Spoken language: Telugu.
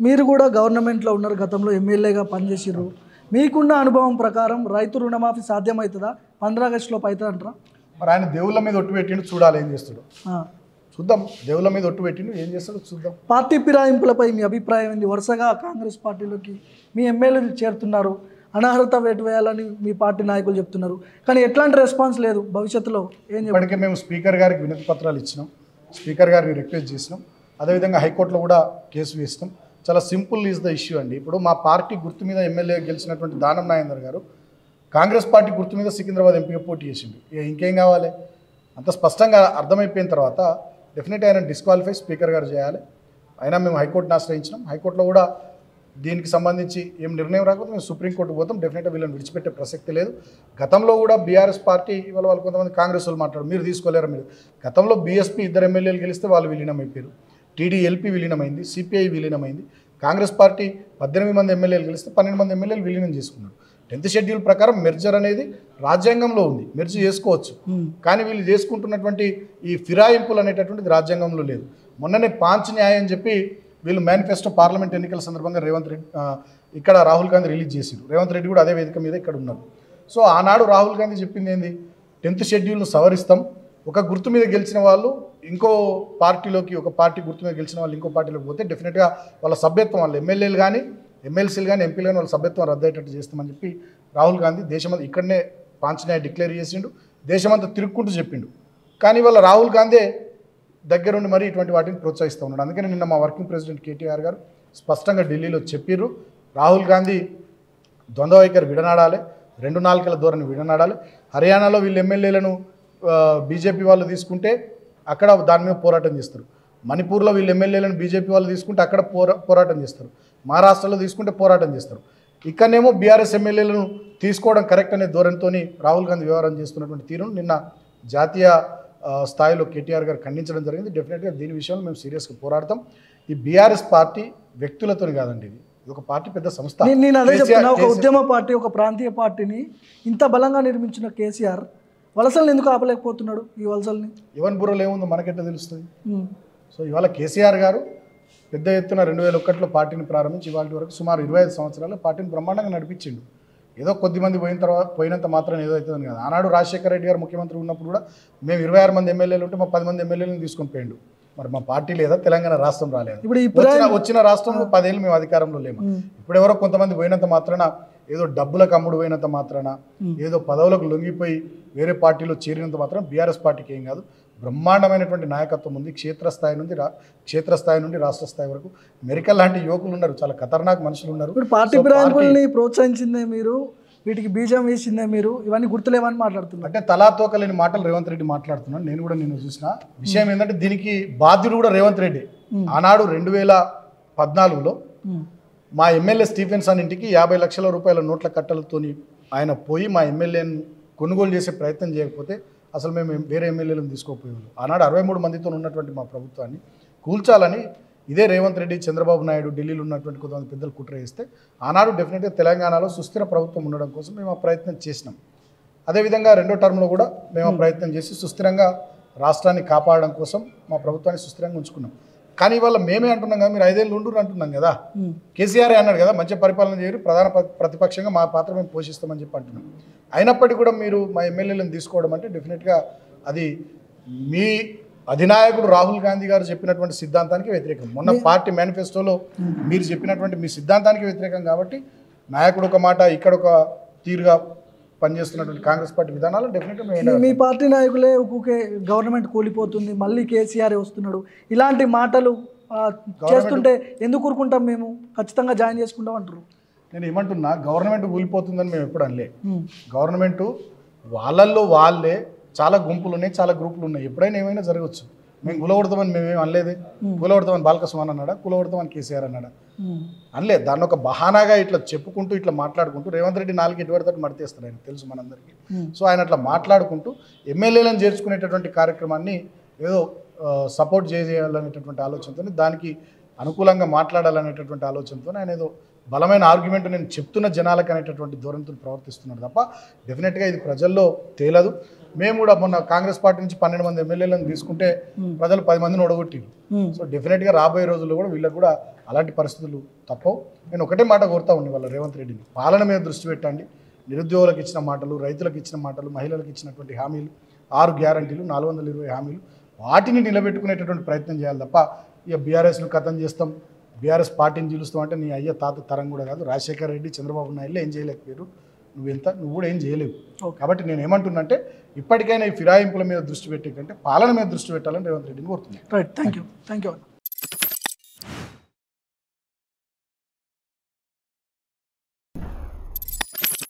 మీరు కూడా గవర్నమెంట్లో ఉన్నారు, గతంలో ఎమ్మెల్యేగా పనిచేసిర్రు. మీకున్న అనుభవం ప్రకారం రైతు రుణమాఫీ సాధ్యమవుతుందా? 15 ఆగస్టులోపు అవుతుంది అంటారా? మరి ఆయన దేవుళ్ళ మీద ఒట్టు పెట్టిండు, చూడాలి ఏం చేస్తాడు. ఆ. చూద్దాం, దేవుళ్ళ మీద ఒట్టు పెట్టిండు, ఏం చేస్తాడో చూద్దాం. పార్టీ ఫిరాయింపులపై మీ అభిప్రాయం ఏంది? వరుసగా కాంగ్రెస్ పార్టీలోకి మీ ఎమ్మెల్యేలు చేరుతున్నారు, అనర్హత వేటు వేయాలని మీ పార్టీ నాయకులు చెప్తున్నారు, కానీ ఎట్లాంటి రెస్పాన్స్ లేదు. భవిష్యత్తులో ఏం చెప్పారు? ఇప్పటికే మేము స్పీకర్ గారికి వినతి పత్రాలు ఇచ్చినాం, స్పీకర్ గారిని రిక్వెస్ట్ చేసినాం, అదేవిధంగా హైకోర్టులో కూడా కేసు వేసినాం. చాలా సింపుల్ ఈజ్ ద ఇష్యూ అండి. ఇప్పుడు మా పార్టీ గుర్తు మీద ఎమ్మెల్యే గెలిచినటువంటి దానం నాగేందర్ గారు కాంగ్రెస్ పార్టీ గుర్తు మీద సికింద్రాబాద్ ఎంపీగా పోటీ చేసిండు. ఇంకేం కావాలి? అంత స్పష్టంగా అర్థమైపోయిన తర్వాత డెఫినెట్గా ఆయన డిస్క్వాలిఫై స్పీకర్ గారు చేయాలి. అయినా మేము హైకోర్టుని ఆశ్రయించినాం, హైకోర్టులో కూడా దీనికి సంబంధించి ఏం నిర్ణయం రాకపోతే మేము సుప్రీంకోర్టుకు పోతాం. డెఫినెట్గా వీళ్ళని విడిచిపెట్టే ప్రసక్తి లేదు. గతంలో కూడా బీఆర్ఎస్ పార్టీ ఇవాళ వాళ్ళు కొంతమంది కాంగ్రెస్ వాళ్ళు మాట్లాడు, మీరు తీసుకోలేరు. మీరు గతంలో బీఎస్పీ 2 ఎమ్మెల్యేలు గెలిస్తే వాళ్ళు విలీనమైపోయారు, టీడీఎల్పీ విలీనమైంది, సిపిఐ విలీనమైంది. కాంగ్రెస్ పార్టీ 18 మంది ఎమ్మెల్యేలు గెలిస్తే 12 మంది ఎమ్మెల్యేలు విలీనం చేసుకున్నారు. 10th షెడ్యూల్ ప్రకారం మెర్జర్ అనేది రాజ్యాంగంలో ఉంది, మెర్జ్ చేసుకోవచ్చు. కానీ వీళ్ళు చేసుకుంటున్నటువంటి ఈ ఫిరాయింపులు అనేటటువంటిది రాజ్యాంగంలో లేదు. మొన్ననే పాంచ్ న్యాయం అని చెప్పి వీళ్ళు మేనిఫెస్టో పార్లమెంట్ ఎన్నికల సందర్భంగా రేవంత్ రెడ్డి ఇక్కడ రాహుల్ గాంధీ రిలీజ్ చేశారు. రేవంత్ రెడ్డి కూడా అదే వేదిక మీద ఇక్కడ ఉన్నారు. సో ఆనాడు రాహుల్ గాంధీ చెప్పింది ఏంది? 10th షెడ్యూల్ను సవరిస్తాం, ఒక గుర్తు మీద గెలిచిన వాళ్ళు ఇంకో పార్టీలోకి, ఒక పార్టీ గుర్తు మీద గెలిచిన వాళ్ళు ఇంకో పార్టీలోకి పోతే డెఫినెట్గా వాళ్ళ సభ్యత్వం, వాళ్ళ ఎమ్మెల్యేలు కానీ ఎమ్మెల్సీలు కానీ ఎంపీలు కానీ వాళ్ళ సభ్యత్వం రద్దయ్యేటట్టు చేస్తామని చెప్పి రాహుల్ గాంధీ దేశమంతా ఇక్కడనే పాంచన్యాయ డిక్లేర్ చేసిండు, దేశమంతా తిరుక్కుంటూ చెప్పిండు. కానీ వాళ్ళ రాహుల్ గాంధీ దగ్గరుండి మరి ఇటువంటి వాటిని ప్రోత్సహిస్తూ ఉన్నాడు. అందుకని నిన్న మా వర్కింగ్ ప్రెసిడెంట్ కేటీఆర్ గారు స్పష్టంగా ఢిల్లీలో చెప్పిర్రు, రాహుల్ గాంధీ ద్వంద్వ వైఖరి విడనాడాలి, 2 నాలుకల ధోరణి విడనాడాలి. హర్యానాలో వీళ్ళు ఎమ్మెల్యేలను బీజేపీ వాళ్ళు తీసుకుంటే అక్కడ దాని మీద పోరాటం చేస్తారు. మణిపూర్లో వీళ్ళు ఎమ్మెల్యేలను బీజేపీ వాళ్ళు తీసుకుంటే అక్కడ పోరాటం చేస్తారు. మహారాష్ట్రలో తీసుకుంటే పోరాటం చేస్తారు. ఇక్కడనేమో బీఆర్ఎస్ ఎమ్మెల్యేలను తీసుకోవడం కరెక్ట్ అనే ధోరణితో రాహుల్ గాంధీ వ్యవహారం చేస్తున్నటువంటి తీరును నిన్న జాతీయ స్థాయిలో కేటీఆర్ గారు ఖండించడం జరిగింది. డెఫినెట్గా దీని విషయంలో మేము సీరియస్గా పోరాడతాం. ఈ బీఆర్ఎస్ పార్టీ వ్యక్తులతో కాదండి, ఇది ఒక పార్టీ, పెద్ద సంస్థ. నేను అదే చెప్తున్నా, ఒక ఉద్యమ పార్టీ, ఒక ప్రాంతీయ పార్టీని ఇంత బలంగా నిర్మించిన కేసీఆర్ వలసలను ఎందుకు ఆపలేకపోతున్నాడు? ఈ వలసల్ని ఎవరి బుర్రలో ఏముందో మనకెట్లా తెలుస్తుంది? సో ఇవాళ కేసీఆర్ గారు పెద్ద ఎత్తున 2001లో పార్టీని ప్రారంభించి ఇవాళ వరకు సుమారు 25 సంవత్సరాలు పార్టీని బ్రహ్మాండంగా నడిపించిండు. ఏదో కొద్దిమంది పోయినంత మాత్రం ఏదో అవుతుందని కాదు. ఆనాడు రాజశేఖర రెడ్డి గారు ముఖ్యమంత్రి ఉన్నప్పుడు కూడా మేము 26 మంది ఎమ్మెల్యేలు ఉంటే మా 10 మంది ఎమ్మెల్యేలను తీసుకొని పోయిండు. మరి మా పార్టీ లేదా, తెలంగాణ రాష్ట్రం రాలేదు. వచ్చిన రాష్ట్రంలో 10 ఏళ్ళు మేము అధికారంలో లేము. ఇప్పుడు ఎవరో కొంతమంది పోయినంత మాత్రాన, ఏదో డబ్బులకు అమ్ముడు పోయినంత మాత్రాన, ఏదో పదవులకు లొంగిపోయి వేరే పార్టీలో చేరినంత మాత్రం బీఆర్ఎస్ పార్టీకి ఏం కాదు. బ్రహ్మాండమైనటువంటి నాయకత్వం ఉంది. క్షేత్రస్థాయి నుండి రాష్ట్ర స్థాయి వరకు మెరికల్ లాంటి యువకులు ఉన్నారు, చాలా ఖతర్నాక్ మనుషులు ఉన్నారు. ఇప్పుడు పార్టీ ఫిరాయింపుల్ని ప్రోత్సహించిందే మీరు, వీటికి బీజం వేసిందే మీరు, ఇవన్నీ గుర్తులేవని మాట్లాడుతున్నారు. అంటే తలాతోకలేని మాటలు రేవంత్ రెడ్డి మాట్లాడుతున్నాను. నేను కూడా నిన్ను చూసిన విషయం ఏంటంటే దీనికి బాధ్యుడు కూడా రేవంత్ రెడ్డి. ఆనాడు 2014లో మా ఎమ్మెల్యే స్టీఫెన్సన్ ఇంటికి 50 లక్షల రూపాయల నోట్ల కట్టలతోని ఆయన పోయి మా ఎమ్మెల్యేని కొనుగోలు చేసే ప్రయత్నం చేయకపోతే అసలు మేము వేరే ఎమ్మెల్యేలను తీసుకోపోయేవాళ్ళు. ఆనాడు 63 మందితో ఉన్నటువంటి మా ప్రభుత్వాన్ని కూల్చాలని ఇదే రేవంత్ రెడ్డి, చంద్రబాబు నాయుడు, ఢిల్లీలో ఉన్నటువంటి కొంతమంది పెద్దలు కుట్ర చేస్తే ఆనాడు డెఫినెట్గా తెలంగాణలో సుస్థిర ప్రభుత్వం ఉండడం కోసం మేము ఆ ప్రయత్నం చేసినాం. అదేవిధంగా 2వ టర్మ్లో కూడా మేము ఆ ప్రయత్నం చేసి సుస్థిరంగా రాష్ట్రాన్ని కాపాడడం కోసం మా ప్రభుత్వాన్ని సుస్థిరంగా ఉంచుకున్నాం. కానీ ఇవాళ మేమే అంటున్నాం కదా, మీరు 5 ఏళ్ళు ఉండు అంటున్నాం కదా. కేసీఆర్ అన్నాడు కదా, మంచి పరిపాలన చేయరు, ప్రధాన ప్రతిపక్షంగా మా పాత్ర మేము పోషిస్తామని చెప్పి అంటున్నాం. అయినప్పటికీ కూడా మీరు మా ఎమ్మెల్యేలను తీసుకోవడం అంటే డెఫినెట్గా అది మీ అధినాయకుడు రాహుల్ గాంధీ గారు చెప్పినటువంటి సిద్ధాంతానికి వ్యతిరేకం. మొన్న పార్టీ మేనిఫెస్టోలో మీరు చెప్పినటువంటి మీ సిద్ధాంతానికి వ్యతిరేకం కాబట్టి నాయకుడు ఒక మాట, ఇక్కడ ఒక తీరుగా పనిచేస్తున్నటువంటి కాంగ్రెస్ పార్టీ విధానాలు డెఫినెట్గా మీ పార్టీ నాయకులే ఊకే గవర్నమెంట్ కూలిపోతుంది, మళ్ళీ కేసీఆర్ వస్తున్నాడు, ఇలాంటి మాటలు చేస్తుంటే ఎందుకు ఊరుకుంటాం, మేము ఖచ్చితంగా జాయిన్ చేసుకుంటాం అంటారు. నేను ఏమంటున్నా, గవర్నమెంట్ కూలిపోతుందని మేము ఎప్పుడు అనలే. గవర్నమెంట్ వాళ్ళల్లో వాళ్ళే చాలా గుంపులు ఉన్నాయి, చాలా గ్రూపులు ఉన్నాయి, ఎప్పుడైనా ఏమైనా జరగవచ్చు. మేము కూలగొడతామని మేమేం అనలేదే. కూలగొడతామని బాలకృష్ణ అన్నాడా, కూలగొడతామని కేసీఆర్ అన్నాడా? అనలే. దాన్ని ఒక బహానాగా ఇట్లా చెప్పుకుంటూ ఇట్లా మాట్లాడుకుంటూ రేవంత్ రెడ్డి 4 ఎటువడతాడు మడితేస్తాడు, ఆయన తెలుసు మనందరికీ. సో ఆయన అట్లా మాట్లాడుకుంటూ ఎమ్మెల్యేలను చేర్చుకునేటటువంటి కార్యక్రమాన్ని ఏదో సపోర్ట్ చేయాలనేటటువంటి ఆలోచనతో దానికి అనుకూలంగా మాట్లాడాలనేటటువంటి ఆలోచనతో ఆయన ఏదో బలమైన ఆర్గ్యుమెంట్ నేను చెప్తున్న జనాలకు అనేటటువంటి ధోరణితో ప్రవర్తిస్తున్నాడు తప్ప డెఫినెట్గా ఇది ప్రజల్లో తేలదు. మేము కూడా మొన్న కాంగ్రెస్ పార్టీ నుంచి 12 మంది ఎమ్మెల్యేలను తీసుకుంటే ప్రజలు 10 మందిని ఓడగొట్టిరు. సో డెఫినెట్గా రాబోయే రోజుల్లో కూడా వీళ్ళకి కూడా అలాంటి పరిస్థితులు తప్పవు. నేను ఒకటే మాట కోరుతా ఉంది వాళ్ళ రేవంత్ రెడ్డిని, పాలన మీద దృష్టి పెట్టండి. నిరుద్యోగులకు ఇచ్చిన మాటలు, రైతులకు ఇచ్చిన మాటలు, మహిళలకు ఇచ్చినటువంటి హామీలు, 6 గ్యారంటీలు, 420 హామీలు, వాటిని నిలబెట్టుకునేటటువంటి ప్రయత్నం చేయాలి తప్ప ఇక బీఆర్ఎస్ను ఖతం చేస్తాం, బీఆర్ఎస్ పార్టీని గెలుస్తాం అంటే నీ అయ్య తాత తరం కూడా కాదు. రాజశేఖర రెడ్డి, చంద్రబాబు నాయుడు ఏం చేయలేకపోయారు, నువ్వు కూడా ఏం చేయలేవు. కాబట్టి నేను ఏమంటున్నంటే ఇప్పటికైనా ఈ ఫిరాయింపుల మీద దృష్టి పెట్టే కంటే పాలన మీద దృష్టి పెట్టాలని రేవంత్ రెడ్డిని కోరుతున్నాను. Right, thank you.